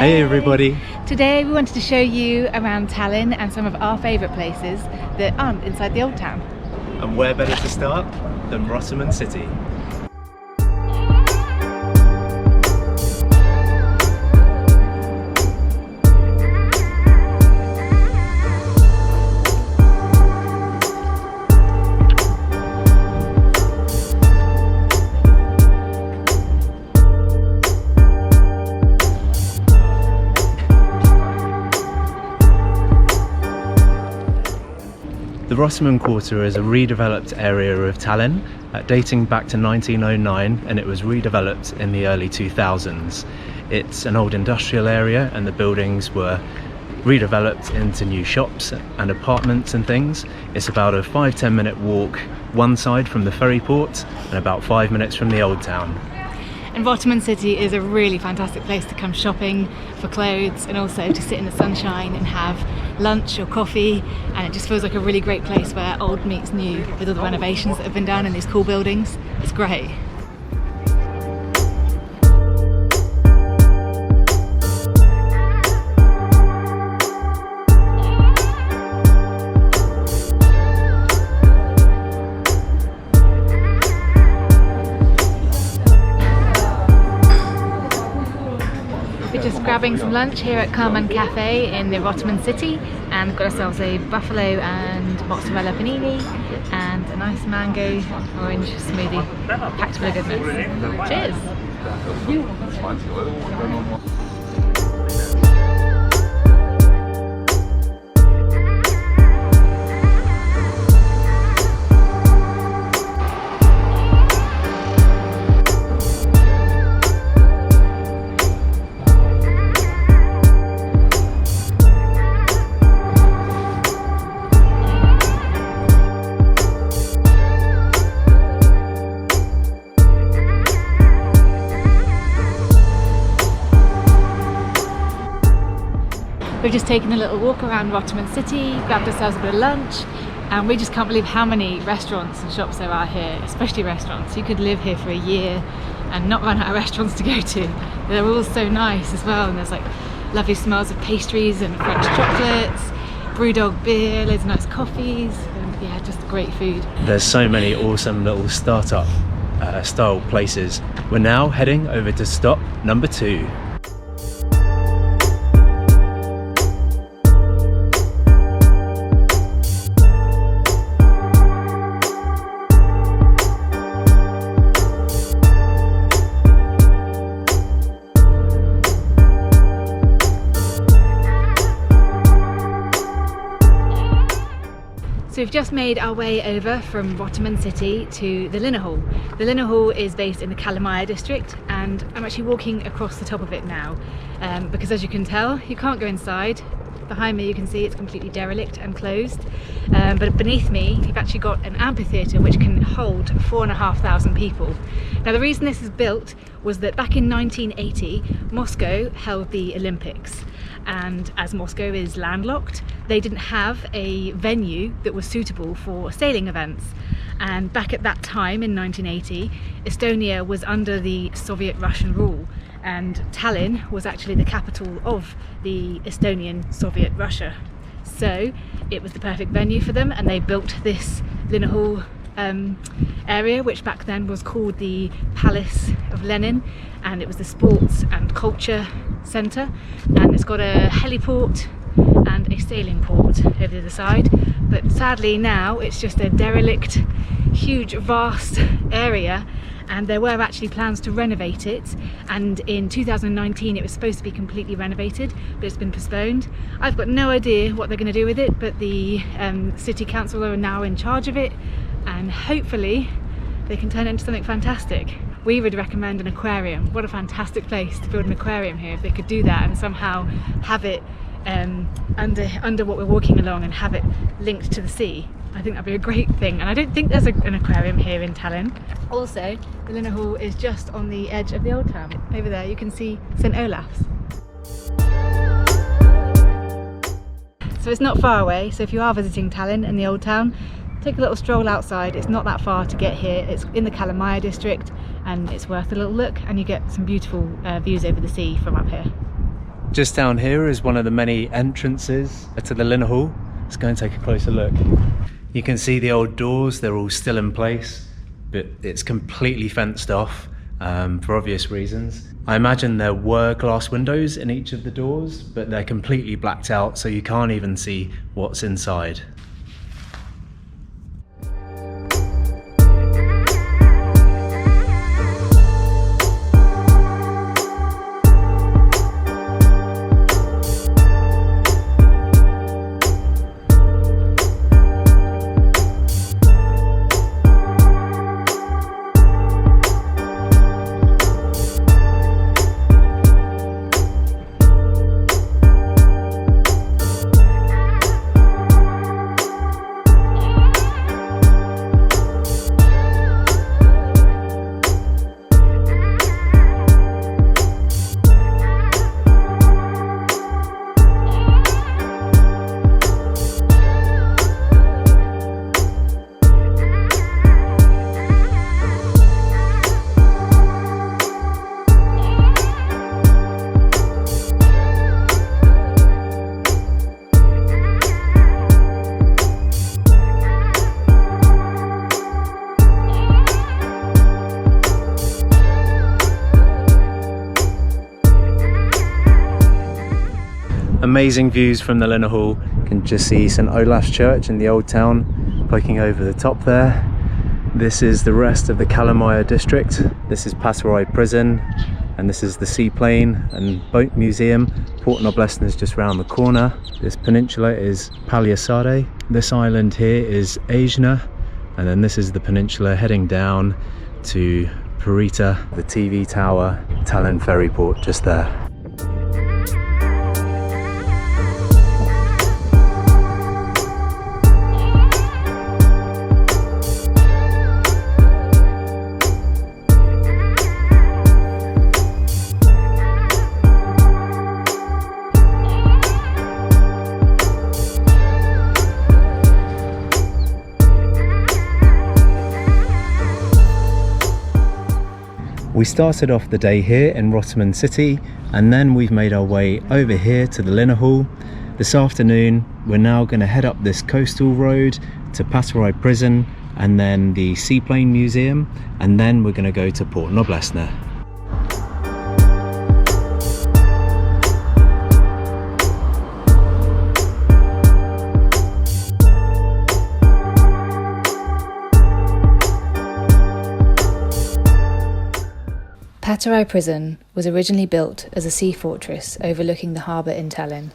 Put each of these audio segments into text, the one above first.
Hey everybody! Today we wanted to show you around Tallinn and some of our favourite places that aren't inside the old town. And where better to start than Rotermann City? The Rotermann Quarter is a redeveloped area of Tallinn dating back to 1909, and it was redeveloped in the early 2000s. It's an old industrial area and the buildings were redeveloped into new shops and apartments and things. It's about a 5-10 minute walk one side from the ferry port and about 5 minutes from the old town. And Rotermann City is a really fantastic place to come shopping for clothes and also to sit in the sunshine and have lunch or coffee, and it just feels like a really great place where old meets new with all the renovations that have been done in these cool buildings. It's great. We're just grabbing some lunch here at Untitled Cafe in the Rotermann City, and we've got ourselves a buffalo and mozzarella panini and a nice mango orange smoothie packed full of goodness. Cheers! We've just taken a little walk around Rotermann City, grabbed ourselves a bit of lunch, and we just can't believe how many restaurants and shops there are here, especially restaurants. You could live here for a year and not run out of restaurants to go to. They're all so nice as well, and there's like lovely smells of pastries and French chocolates, brewdog beer, loads of nice coffees, and yeah, just great food. There's so many awesome little startup style places. We're now heading over to stop number 2. So we've just made our way over from Rotermann City to the Linnahall. The Linnahall is based in the Kalamaja district, and I'm actually walking across the top of it now because, as you can tell, you can't go inside. Behind me you can see it's completely derelict and closed, but beneath me you've actually got an amphitheatre which can hold 4,500 people. Now the reason this is built was that back in 1980 Moscow held the Olympics, and as Moscow is landlocked, they didn't have a venue that was suitable for sailing events. And back at that time in 1980, Estonia was under the Soviet Russian rule, and Tallinn was actually the capital of the Estonian Soviet Russia. So it was the perfect venue for them, and they built this Linnahall area, which back then was called the Palace of Lenin, and it was the sports and culture centre, and it's got a heliport and a sailing port over the other side, but sadly now it's just a derelict, huge, vast area, and there were actually plans to renovate it, and in 2019 it was supposed to be completely renovated, but it's been postponed. I've got no idea what they're going to do with it, but the city council are now in charge of it, and hopefully they can turn it into something fantastic. We would recommend an aquarium. What a fantastic place to build an aquarium here if they could do that and somehow have it under what we're walking along and have it linked to the sea. I think that'd be a great thing, and I don't think there's an aquarium here in Tallinn. Also, the Linnahall is just on the edge of the old town. Over there you can see St. Olaf's. So it's not far away, so if you are visiting Tallinn and the old town, take a little stroll outside. It's not that far to get here. It's in the Kalamaja district and it's worth a little look, and you get some beautiful views over the sea from up here. Just down here is one of the many entrances to the Linnahall. Let's go and take a closer look. You can see the old doors, they're all still in place, but it's completely fenced off for obvious reasons. I imagine there were glass windows in each of the doors, but they're completely blacked out, so you can't even see what's inside. Amazing views from the Linnahall. You can just see St Olaf's Church in the old town poking over the top there. This is the rest of the Kalamaja district. This is Patarei prison, and this is the seaplane and boat museum. Port Noblessner is just round the corner. This peninsula is Paljassaare. This island here is Estonia, and then this is the peninsula heading down to Pirita, the TV tower, Tallinn ferry port just there. We started off the day here in Rotermann City, and then we've made our way over here to the Linnahall. This afternoon we're now going to head up this coastal road to Patarei prison and then the seaplane museum, and then we're going to go to Port Noblessner. Patarei prison was originally built as a sea fortress overlooking the harbour in Tallinn.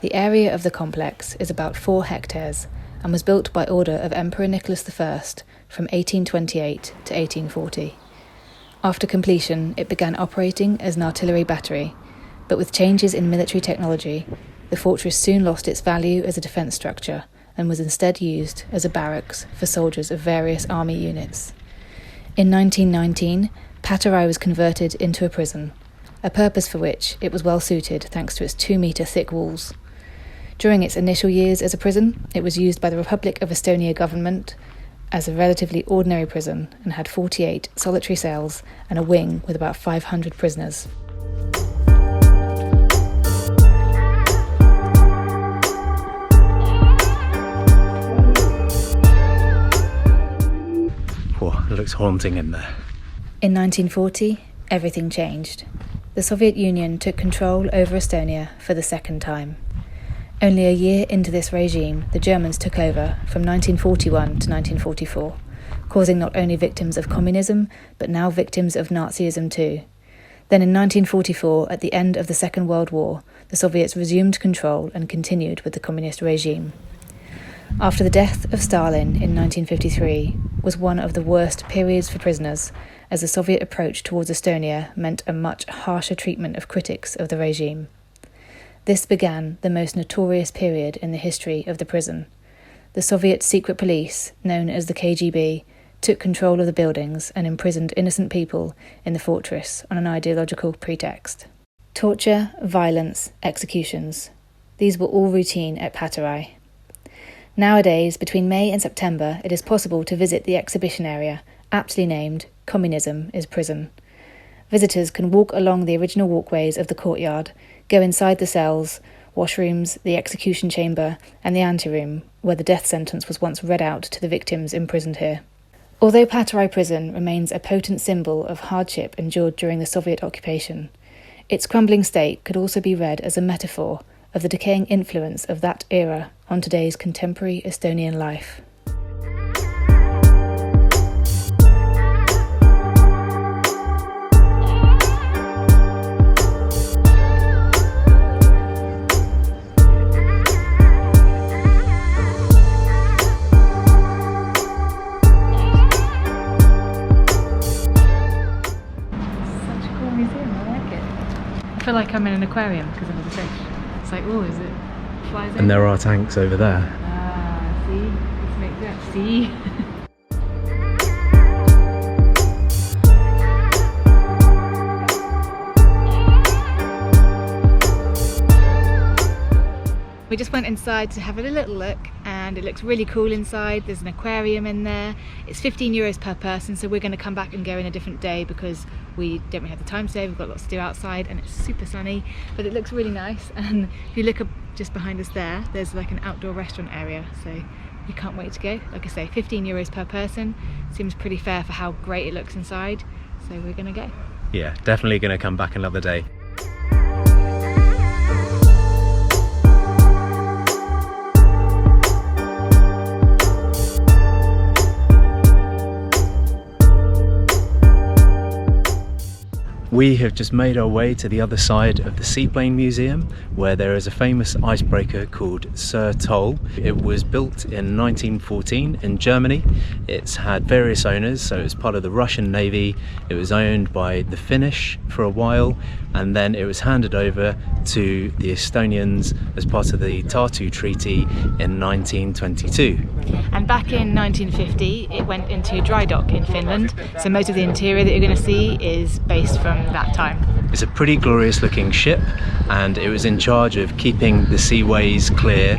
The area of the complex is about 4 hectares and was built by order of Emperor Nicholas I from 1828 to 1840. After completion, it began operating as an artillery battery, but with changes in military technology, the fortress soon lost its value as a defence structure and was instead used as a barracks for soldiers of various army units. In 1919, Patarei was converted into a prison, a purpose for which it was well suited thanks to its 2-metre thick walls. During its initial years as a prison, it was used by the Republic of Estonia government as a relatively ordinary prison and had 48 solitary cells and a wing with about 500 prisoners. Oh, it looks haunting in there. In 1940, everything changed. The Soviet Union took control over Estonia for the second time. Only a year into this regime, the Germans took over from 1941 to 1944, causing not only victims of communism, but now victims of Nazism too. Then in 1944, at the end of the Second World War, the Soviets resumed control and continued with the communist regime. After the death of Stalin in 1953 was one of the worst periods for prisoners, as the Soviet approach towards Estonia meant a much harsher treatment of critics of the regime. This began the most notorious period in the history of the prison. The Soviet secret police, known as the KGB, took control of the buildings and imprisoned innocent people in the fortress on an ideological pretext. Torture, violence, executions. These were all routine at Patarei. Nowadays, between May and September, it is possible to visit the exhibition area, aptly named Communism is Prison. Visitors can walk along the original walkways of the courtyard, go inside the cells, washrooms, the execution chamber, and the anteroom, where the death sentence was once read out to the victims imprisoned here. Although Patarei prison remains a potent symbol of hardship endured during the Soviet occupation, its crumbling state could also be read as a metaphor of the decaying influence of that era on today's contemporary Estonian life. I feel like I'm in an aquarium because of all the fish. It's like, oh, is it flies over? And there are tanks over there. Ah, see? Let's make that. See? We just went inside to have a little look, and it looks really cool inside. There's an aquarium in there. It's €15 per person, so we're going to come back and go in a different day because we don't really have the time today. We've got lots to do outside and it's super sunny, but it looks really nice. And if you look up just behind us there's like an outdoor restaurant area, so we can't wait to go. Like I say, €15 per person seems pretty fair for how great it looks inside, so we're going to go. Yeah, definitely going to come back another day. We have just made our way to the other side of the Seaplane Museum, where there is a famous icebreaker called Sir Toll. It was built in 1914 in Germany. It's had various owners, so it's part of the Russian Navy. It was owned by the Finnish for a while, and then it was handed over to the Estonians as part of the Tartu Treaty in 1922. And back in 1950 it went into dry dock in Finland, so most of the interior that you're going to see is based from that time. It's a pretty glorious looking ship, and it was in charge of keeping the seaways clear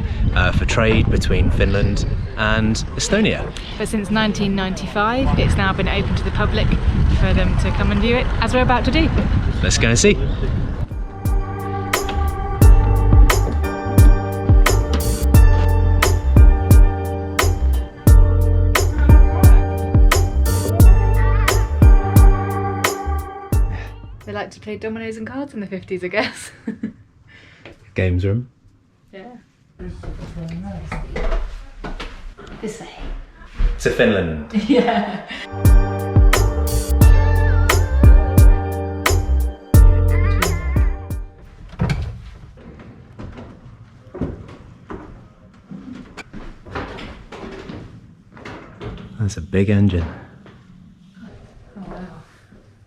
for trade between Finland and Estonia. But since 1995 it's now been open to the public for them to come and view it, as we're about to do. Let's go and see. They like to play dominoes and cards in the 50s, I guess. Games room. Yeah. This way. To Finland. Yeah. That's a big engine. Oh wow.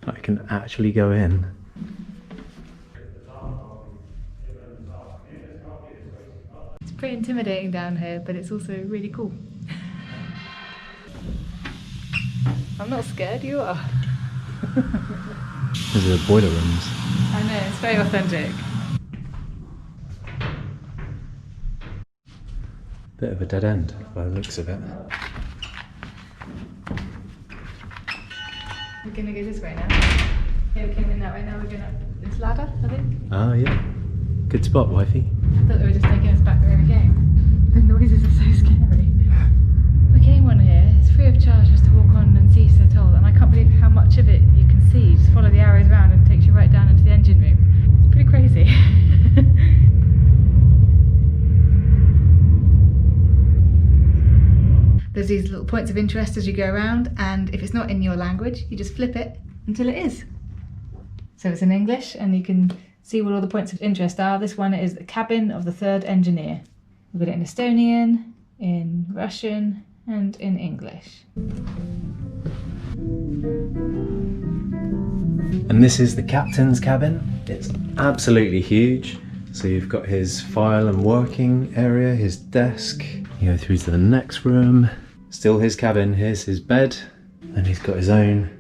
I can actually go in. It's pretty intimidating down here, but it's also really cool. I'm not scared, you are. These are the boiler rooms. I know, it's very authentic. Bit of a dead end by the looks of it. We're gonna go this way now. Yeah, we came in that way, now we're going up this ladder, I think. Oh yeah. Good spot, wifey. I thought they were just taking us back where we came. The noises are so scary. We came on here, it's free of charge just to walk on and see Sir Toll, and I can't believe how much of it you can see. You just follow the arrows around and it takes you right down into the engine room. It's pretty crazy. There's these little points of interest as you go around, and if it's not in your language, you just flip it until it is. So it's in English, and you can see what all the points of interest are. This one is the cabin of the third engineer. We've got it in Estonian, in Russian, and in English. And this is the captain's cabin. It's absolutely huge. So you've got his file and working area, his desk. You go through to the next room. Still his cabin. Here's his bed. And he's got his own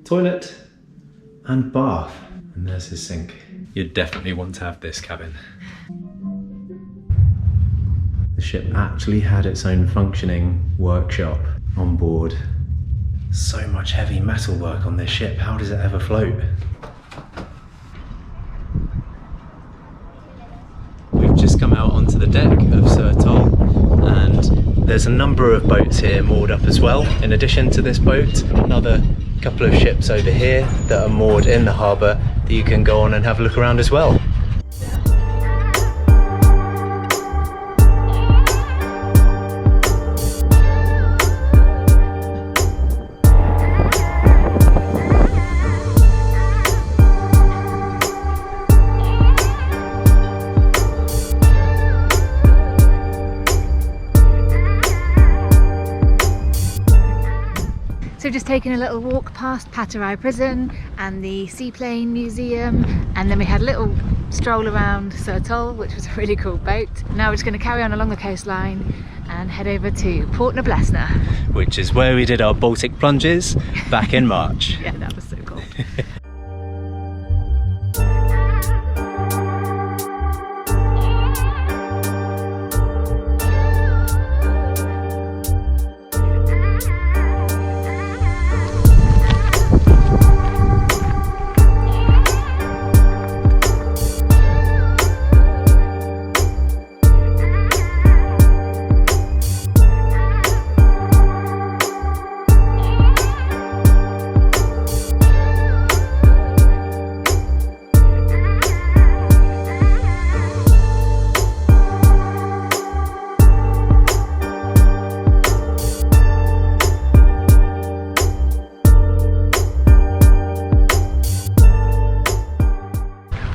toilet and bath. And there's his sink. You'd definitely want to have this cabin. The ship actually had its own functioning workshop on board. So much heavy metal work on this ship. How does it ever float? onto the deck of Sir Toll, and there's a number of boats here moored up as well. In addition to this boat, another couple of ships over here that are moored in the harbour that you can go on and have a look around as well. So just taking a little walk past Patarei prison and the seaplane museum, and then we had a little stroll around Sir Toll, which was a really cool boat. Now we're just going to carry on along the coastline and head over to Noblessner, which is where we did our Baltic plunges back in March. Yeah, that was so cool.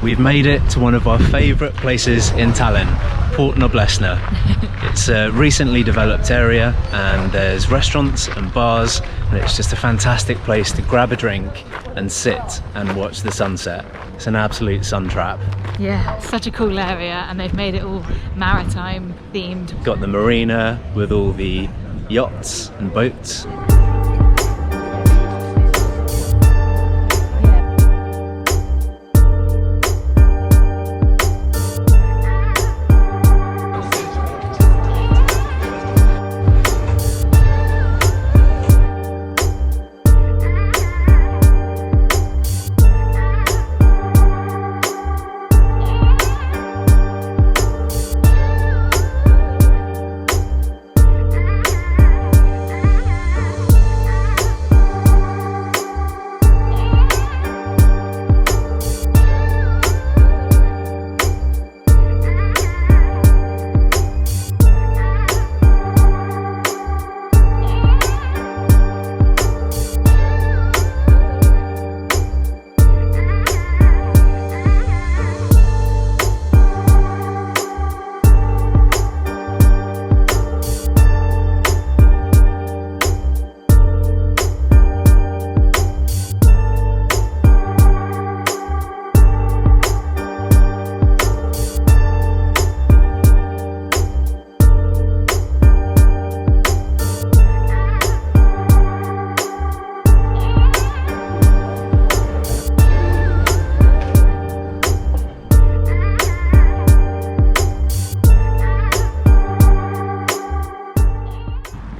We've made it to one of our favourite places in Tallinn, Noblessner. It's a recently developed area and there's restaurants and bars, and it's just a fantastic place to grab a drink and sit and watch the sunset. It's an absolute sun trap. Yeah, it's such a cool area, and they've made it all maritime themed. Got the marina with all the yachts and boats.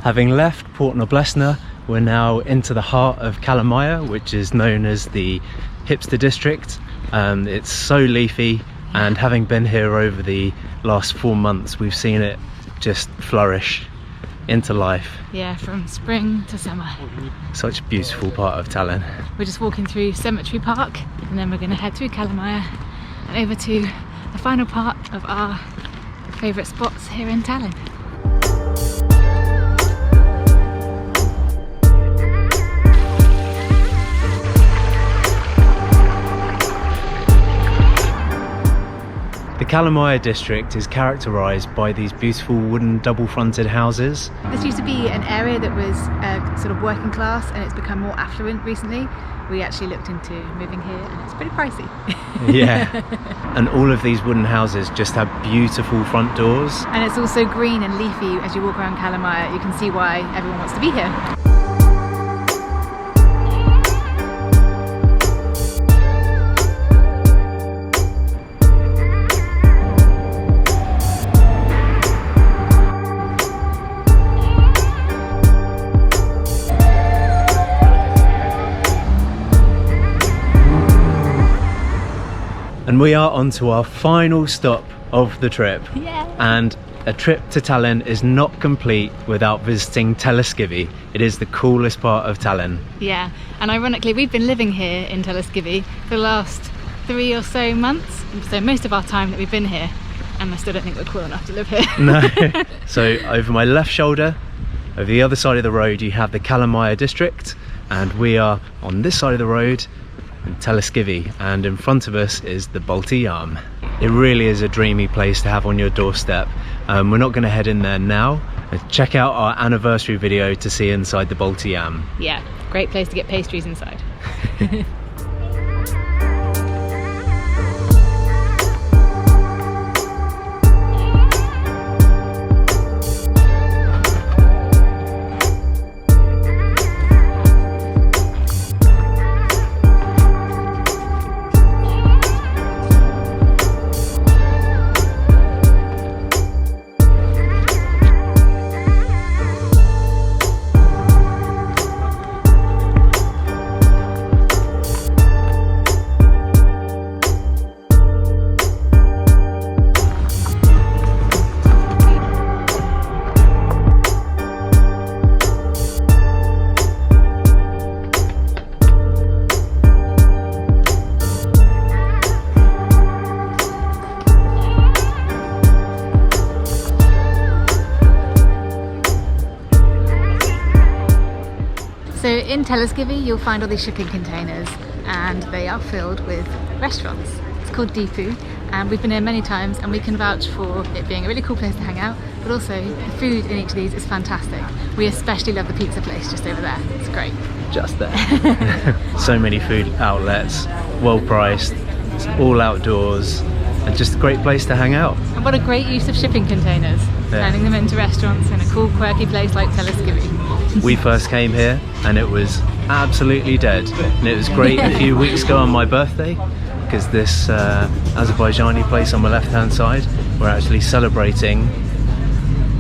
Having left Noblessner, we're now into the heart of Kalamaja, which is known as the hipster district. It's so leafy, and having been here over the last 4 months, we've seen it just flourish into life. Yeah, from spring to summer. Such a beautiful part of Tallinn. We're just walking through Cemetary Park, and then we're going to head through Kalamaja and over to the final part of our favourite spots here in Tallinn. The Kalamaja district is characterised by these beautiful wooden double-fronted houses. This used to be an area that was sort of working class, and it's become more affluent recently. We actually looked into moving here, and it's pretty pricey. Yeah, and all of these wooden houses just have beautiful front doors. And it's also green and leafy as you walk around Kalamaja. You can see why everyone wants to be here. And we are on to our final stop of the trip. Yeah. And a trip to Tallinn is not complete without visiting Telliskivi. It is the coolest part of Tallinn. Yeah, and ironically we've been living here in Telliskivi for the last 3 or so months, so most of our time that we've been here, and I still don't think we're cool enough to live here. No. So over my left shoulder, over the other side of the road, you have the Kalamaja district, and we are on this side of the road in Telliskivi, and in front of us is the Balti Jaam. It really is a dreamy place to have on your doorstep. We're not going to head in there now. Check out our anniversary video to see inside the Balti Jaam. Yeah, great place to get pastries inside. So in Telliskivi you'll find all these shipping containers, and they are filled with restaurants. It's called Dipu, and we've been here many times, and we can vouch for it being a really cool place to hang out, but also the food in each of these is fantastic. We especially love the pizza place just over there. It's great. Just there. So many food outlets, well priced, it's all outdoors, and just a great place to hang out. And what a great use of shipping containers, turning them into restaurants in a cool quirky place like Telliskivi. We first came here and it was absolutely dead, and it was great a few weeks ago on my birthday, because this Azerbaijani place on my left hand side, we're actually celebrating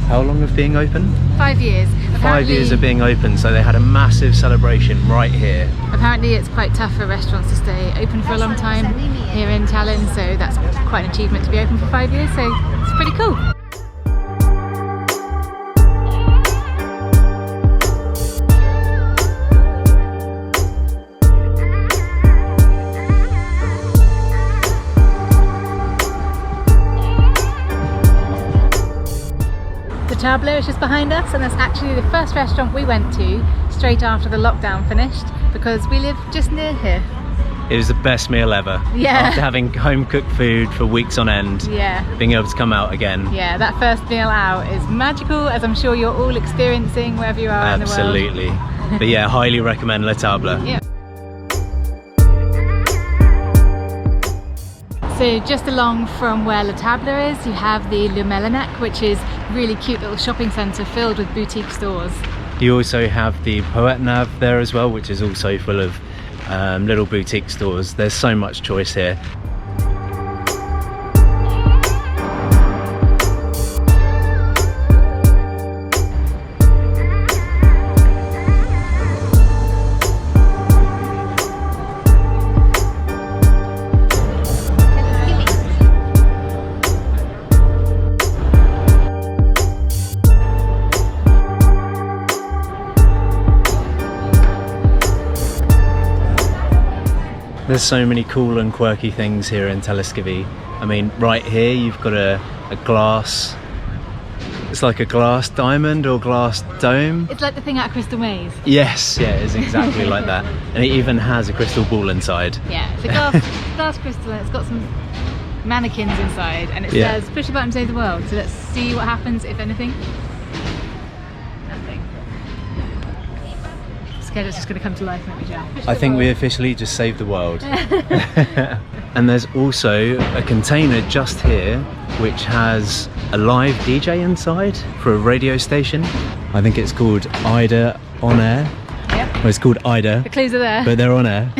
how long of being open? 5 years. 5 years of being open, so they had a massive celebration right here. Apparently it's quite tough for restaurants to stay open for a long time here in Tallinn, so that's quite an achievement to be open for 5 years, so it's pretty cool. The Tableau is just behind us, and that's actually the first restaurant we went to straight after the lockdown finished, because we live just near here. It was the best meal ever. Yeah. After having home cooked food for weeks on end, Yeah. being able to come out again. Yeah, that first meal out is magical, as I'm sure you're all experiencing wherever you are in the world. Absolutely. But yeah, highly recommend Le Table. Yeah. So just along from where Le Table is, you have the Lenin, which is a really cute little shopping centre filled with boutique stores. You also have the Portnoblessner there as well, which is also full of little boutique stores. There's so much choice here. There's so many cool and quirky things here in Telliskivi. I mean, right here you've got a glass, it's like a glass diamond or glass dome. It's like the thing out of Crystal Maze. Yes, yeah, it's exactly like that. And it even has a crystal ball inside. Yeah, it's a glass crystal, and it's got some mannequins inside, and it Yeah. says push a button to save the world. So let's see what happens, if anything. Nothing. I'm scared it's just going to come to life, maybe, Joe. I think we officially just saved the world. And there's also a container just here which has a live DJ inside for a radio station. I think it's called Ida On Air. Yep. Well, it's called Ida, The clues are there. but they're on air.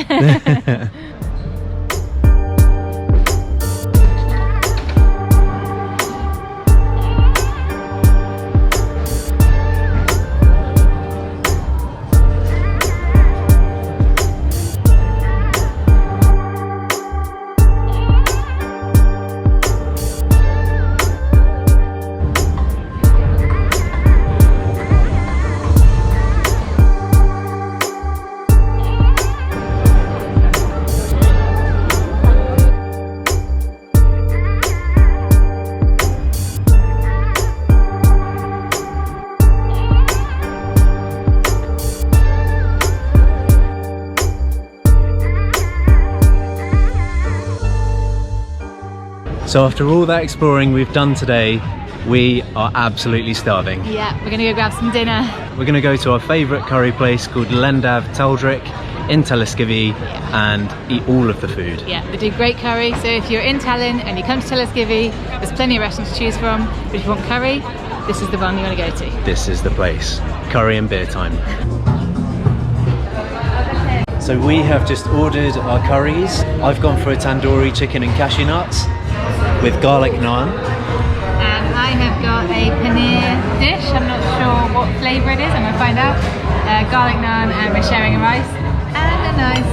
So after all that exploring we've done today, we are absolutely starving. Yeah, we're gonna go grab some dinner. We're gonna go to our favourite curry place called Tallinn in Telliskivi and eat all of the food. Yeah, they do great curry, so if you're in Tallinn and you come to Telliskivi, there's plenty of restaurants to choose from, but if you want curry, this is the one you want to go to. This is the place. Curry and beer time. So we have just ordered our curries. I've gone for a tandoori chicken and cashew nuts with garlic naan. And I have got a paneer dish. I'm not sure what flavour it is, I'm going to find out. Garlic naan, and we're sharing a rice and a nice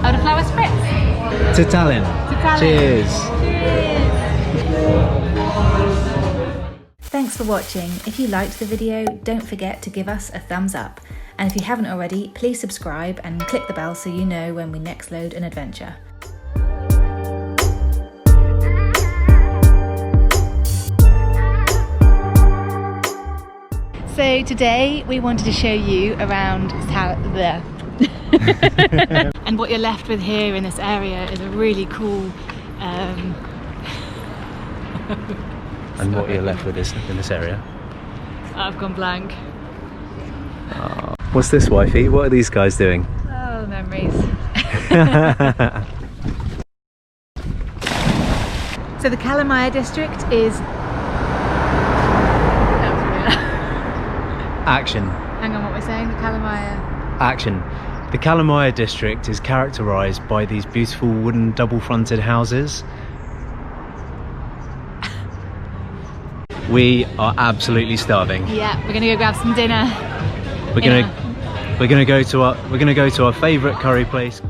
elderflower spritz. To Tallinn. To Tallinn. Cheers. Thanks for watching. If you liked the video, don't forget to give us a thumbs up. And if you haven't already, please subscribe and click the bell so you know when we next load an adventure. So today we wanted to show you around there. And what you're left with here in this area is a really cool And what you're left with is in this area. I've gone blank. What's this, wifey? What are these guys doing? Oh, memories. So the Kalamaja district is... Action. Hang on, what we're saying? The Kalamaja... Action. The Kalamaja district is characterised by these beautiful wooden double-fronted houses. We are absolutely starving. Yeah, we're gonna go grab some dinner. We're gonna go to our favourite curry place.